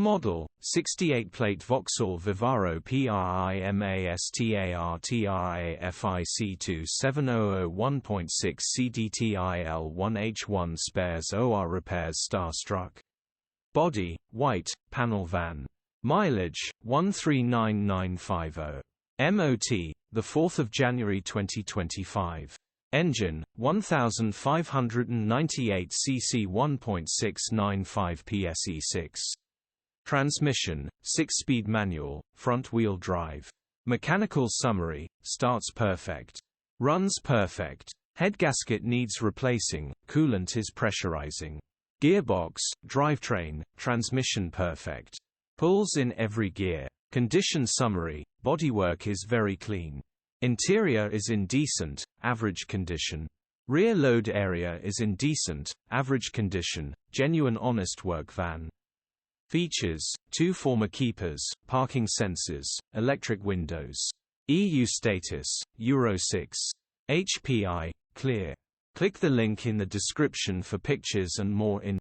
Model, 68-plate Vauxhall Vivaro PRIMASTAR-TRAFIC 27001.6 CDTI L1H1 spares OR repairs Starstruck. Body, white, panel van. Mileage, 139950. MOT, 4 January 2025. Engine, 1598 cc 1.695 pse6. Transmission, 6-speed manual, front-wheel drive. Mechanical summary, starts perfect. Runs perfect. Headgasket needs replacing, coolant is pressurizing. Gearbox, drivetrain, transmission perfect. Pulls in every gear. Condition summary, bodywork is very clean. Interior is in decent, average condition. Rear load area is in decent, average condition, genuine honest work van. Features, 2 former keepers, parking sensors, electric windows. EU status, Euro 6. HPI, clear. Click the link in the description for pictures and more info.